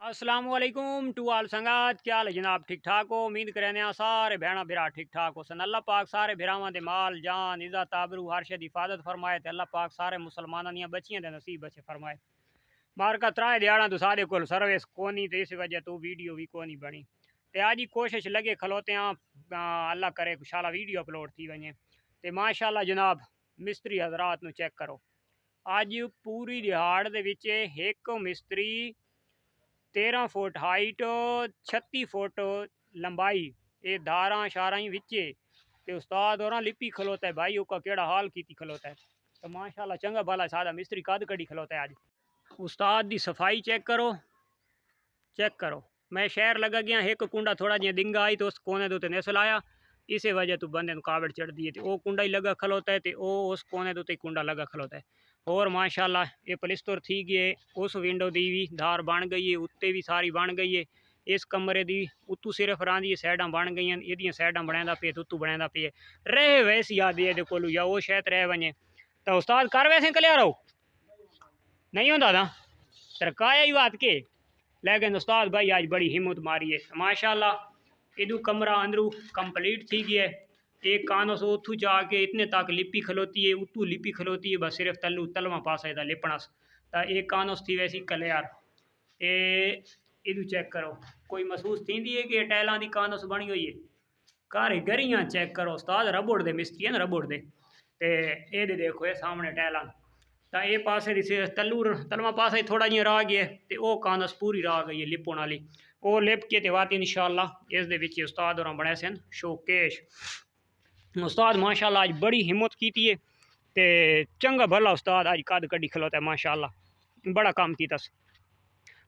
अस्सलाम वालेकुम टू आल संगात। क्या हाल है जनाब? ठीक ठाक हो? उम्मीद करें सारे भैन भरा ठीक ठाक हो सन। अल्लाह पाक सारे भरावां दे माल जान इज्जत आबरू हर शे दी हिफाजत फरमाए ते अल्लाह पाक सारे मुसलमानां दियां बच्चियां दे नसीब बचे फरमाए। मारका त्राए दिहाड़ा तो साढ़े कोल सर्विस कोनी ते इस वजह तो वीडियो भी कोनी बनी ते आज ही कोशिश लगे खलोते हैं अल्लाह करे शाला वीडियो अपलोड थी वने ते माशाल्लाह जनाब मिस्त्री हजरात नु चेक करो। अज पूरी दिहाड़ दे विच एक मिस्त्री 13 फुट हाइट 36 फुट लंबाई ये धारा शारा ही विचे ते उस्ताद और लिपी खलोता है भाई उसका केड़ा हाल की खलोता है। तो माशाल्लाह चंगा भला सादा मिस्त्री कद कड़ी खलोता है। आज उस्ताद दी सफाई चेक करो। मैं शहर लगा गया एक कुंडा थोड़ा जिहा डिंगा आई तो उस कोने दे निसल आया इस वजह तो बंदे कावड़ चढ़ती है तो वह कुंडा ही लगा खलोता है तो वह उस कोने दे कुंडा लगा खलोता है। और माशाल्लाह ये पलिस्तर थी गए उस विंडो की भी धार बन गई है उत्ते भी सारी बन गई है। इस कमरे की उत्तू सिर्फ रांदी सैडा बन गई ये सैडा बनादा पे उत्तू बनादा पे रहे वैसी याद ये को या वो शायद रह वने तो उस्ताद कर वैसे कलिया रहो नहीं होता ना तरकाया ही बात के। लेकिन उस्ताद भाई आज बड़ी हिम्मत मारी है माशाल्लाह। इदू कमरा अंदरू कंप्लीट थी गया है। एक कानो सो उथू जाके इतने तक लिपी खलोती है उतू लिपी खलोती है बस सिर्फ तलू तलवा पास है लिपणस तो एक कानोस थी वैसी कलियार ये इदू चेक करो कोई महसूस थी है कि टाइलों की कानोस बनी हुई है। कारीगरियाँ चेक करो उस्ताद रबड़ दे मिस्त्री है ना रबड़ दे ये देखो ये सामने टाइलां तो ये पासे तलू तलवा पास थोड़ा जिहा रह गया तो वह कानस पूरी रह गई है लिपण वाली वो लिप के वात इंशाअल्लाह इस उस्ताद और बने सन शोकेश। उस्ताद माशाल्लाह आज बड़ी हिम्मत की है ते चंगा भला उस्ताद आज कद कड़ी खलोता है माशाल्लाह बड़ा काम किया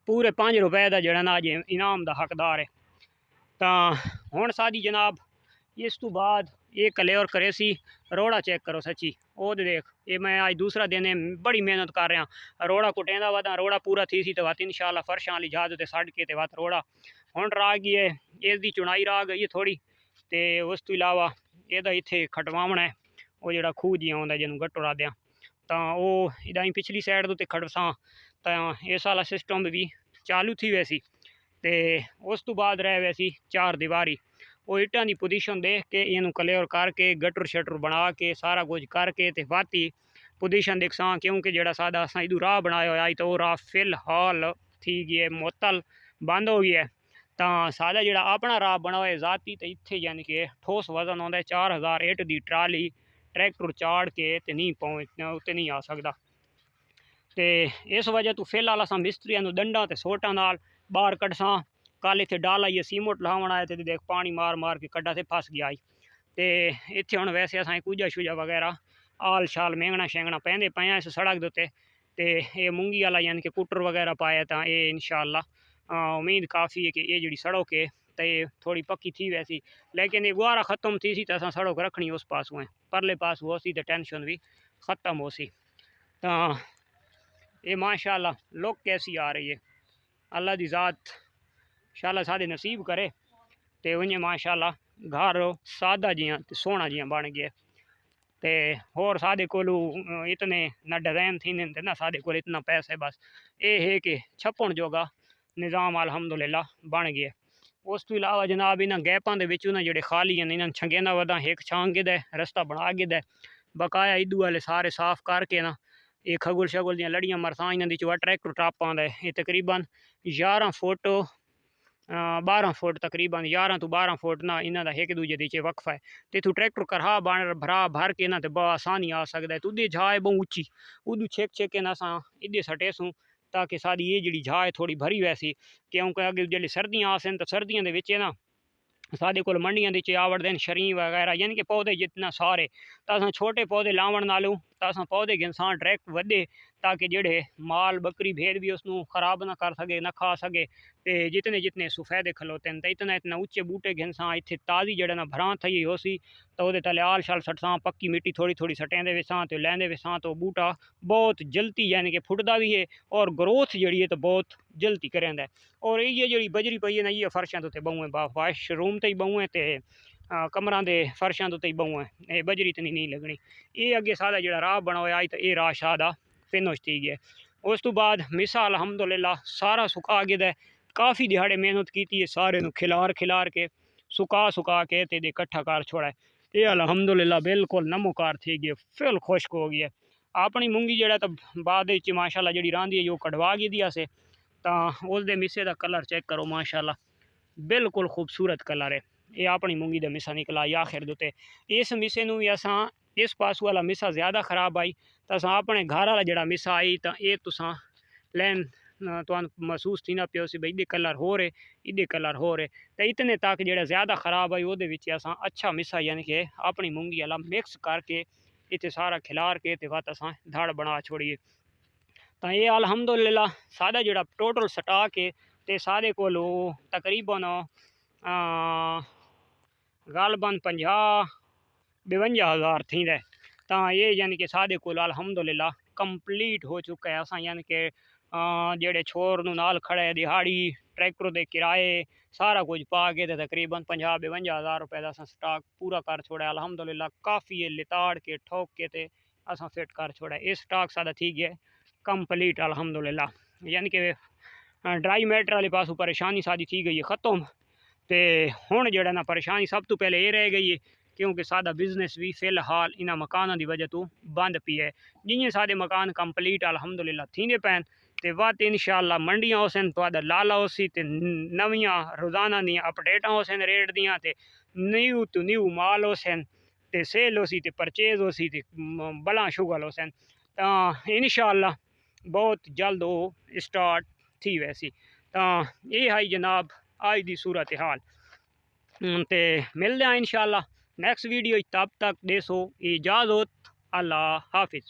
पूरे 5 रुपए का जड़ा ना अज इनाम का हकदार है। तो हुण साडी जनाब इस तो बाद ये कले और करे सी रोड़ा चेक करो सच्ची वो देख ये मैं आज दूसरा दिन है बड़ी मेहनत कर रहा रोड़ा कुटेंदा वादा रोड़ा पूरा थी सी तो वत इंशाअल्लाह फर्शां वाली जहाज उत्ते सड़ के ते वत रोड़ा हुण रह गई है इसकी चुनाई रह गई है थोड़ी तो उस तो इलावा यदा इत्थे खटवावना है वो जो खूह जिहा आउंदा जिन्हों गट्टो राद्या तो वह इदा पिछली साइड तो खड़सा तो इस वाला सिस्टम भी चालू थी वैसी तो उस तो बाद रह वैसी 4 दीवारी वो इट्टां की पोजीशन देख के इनू क्लियर करके गटर शटर बना के सारा कुछ करके ते वाती पोजीशन देखसा क्योंकि जड़ा सादा असा इदू राह बनाया होया तो वह राह फिलहाल थी गई मुअत्तल बंद हो गया है। तो सादा जड़ा अपना राह बना हुआ जाती तो इत्थे यानी कि ठोस वजन आता 4000 इट की ट्राली ट्रैक्टर चाड़ के ते नहीं पहुँच उत्ते नहीं आ सकता तो इस वजह तो फिलहाल असा मिस्त्रियों दंडा तो सोटा नाल बाहर कढ़सा कल इतने डाल आइए सीमोट लावन आए थे देख पानी मार मार के कड्डा से फस गया तो इतने हम वैसे असा कूजा शूजा वगैरह आल शाल मेंगना शेंगना पेंदे पे इस सड़क के उत्ते तो ये मूंगी वाला यानी कि कुटर वगैरह पाया तो ये इंशाअल्लाह उम्मीद काफ़ी है कि ये जी सड़क है तो ये थोड़ी पक्की थी वैसी लेकिन ये गुआरा ख़त्म थी सी तो असा सड़क रखनी उस पासों है परले पास हो सी तो टेंशन भी ख़त्म हो सी। तो ये माशाअल्लाह लुक कैसी आ रही है अल्लाह की ज़ात शाला सादे नसीब करे तो उन्हें माशाल्लाह घर सादा जियां सोहना जियां बन गया तो होर सादे कोलू इतने ना डिज़ाइन थी ना सादे कोल इतना पैसा बस ये है कि छप्पन जोगा निज़ाम अल्हम्दुलिल्लाह बन गया। उस तो इलावा जनाब इन्होंने गैपों के विचों ना जोड़े खाली हैं इन्होंने छंगेंदा वदा एक छांग गिदा रस्ता बना गिदा बकाया इदू वाले सारे साफ करके ना ये खगुल शगुल दियां लड़ियां मरसा इन्होंने चुआ ट्रैक्टर टप आंदा है ये तकरीबन 11 फुट 12 फुट तकरीबन 11 तो 12 फुट ना इन्हों का एक दूजे नीचे वक्फा है तो इतों ट्रैक्टर करहा बन भरा भर के ना तो आसानी आ सकता है तो उदी झाए बहु उच्ची उदू छेक छेके ना असा इदे सटेसूँ ताकि सारी ये जी झाए थोड़ी भरी वैसी क्योंकि अगे जो सर्दियाँ आसन तो सर्दियों के ना साढ़े को मंडियां नीचे आवड़ते हैं शरी वगैरह यानी कि पौधे जितना सारे तो अस छोटे पौधे लावन नालों तो अस पौधे गिनसा डायरैक्ट वे ताकि जेड़े माल बकरी भेड़ भी उसनों खराब ना कर सके ना खा सके तो जितने जितने सुफैदे खलोते हैं तो इतना इतना उच्चे बूटे गिनसा इतने ताज़ी जड़ा ना भरा थी हो सी तो वो तले आल शाल सटसा पक्की मिट्टी थोड़ी थोड़ी सटेंदे विसा तो लैंदे विसा तो बूटा बहुत जल्दी यानी कि फुटदा भी है और ग्रोथ जी है तो बहुत जल्दी करेंदा है। और ये जी बजरी पई है ना ये फर्शों तो बहुएं वाशरूम तो ही बहुएं तो कमर के फर्शों तो ही बहुएं ये बजरी तो नहीं लगनी ये अगे सादा जो राह बना हुआ तो ये राह शाह फिनिश थी गया। उस तो बाद मिसा अल्हम्दुलिल्लाह सारा सुखा गया काफ़ी दिहाड़े मेहनत की है, सारे खिलार के सुका के ते इकट्ठा कर छोड़ा है। ये अलहमदुलिल्लाह बिल्कुल नमोकार थी गई, फिल खुश्क हो गई है। अपनी मूंगी जड़ा तो बाद माशाल्लाह जी रही है जो कढ़वा गई दी से, तो उसके मिस्से का कलर चेक करो माशाल्लाह बिल्कुल खूबसूरत कलर है। ये अपनी मूंगी का मिस्सा निकला या आखिर दुते इस मिस्से भी असा इस पासू वाला मिस्सा ज़्यादा खराब आई तो अस अपने घर वाला जड़ा मिस्सा आई तो ये तुसा लैन तो महसूस थी ना पियो सी भाई इदे कलर हो रहे इदे कलर हो रहे तो इतने तक जो ज़्यादा खराब आई वो असा अच्छा मिस्सा यानी कि अपनी मूंगी वाला मिक्स करके इतने सारा खिलार के ते वत असा धड़ बना छोड़िए। तो ये अलहमदुलिल्लाह सादा जड़ा टोटल स्टाक है तो सारे को तकरीबन गालबन 50-52 हज़ार थी रहे। तो ये यानी कि सादे को अलहमदुलिल्लाह कंप्लीट हो चुका है। असा यानी कि जेड़े छोर नाल खड़े है दिहाड़ी ट्रैक्टर के किराए सारा कुछ पा के तकरीबन 50-52 हज़ार रुपये का असा स्टाक पूरा कर छोड़ा। अलहमदुलिल्लाह काफ़ी है लिताड़ के ठोक के ते असा फिट कर छोड़ा। ये स्टाक सादा थी गया कंप्लीट अलहमदुलिल्लाह, यानी कि ड्राई मैटर वाले पासों परेशानी सादी थी गई है ख़त्म। तो हुण जड़ा ना परेशानी सब तो पहले ये रह गई है क्योंकि सादा बिजनेस भी फिलहाल इन्होंने मकानों की वजह तो बंद पी है। जिमें सारे मकान कंप्लीट अलहमदुलिल्लाह थींदे पैन तो वत इंशाअल्लाह मंडियां होसन तो लाला होसी तो नवियां रोज़ाना दी अपडेटा होसन रेट दियां तो न्यू तो न्यू माल होसन तो सेल होसी तो परचेज होसी तो बला शुगल होसन। तो इंशाअल्लाह बहुत जल्द वो स्टार्ट थी वैसी। तो ये है जनाब आज की सूरत हाल। तो मिलते हैं इंशाअल्लाह नेक्स्ट वीडियो, तब तक देसो इजाज़त, अल्लाह हाफिज़।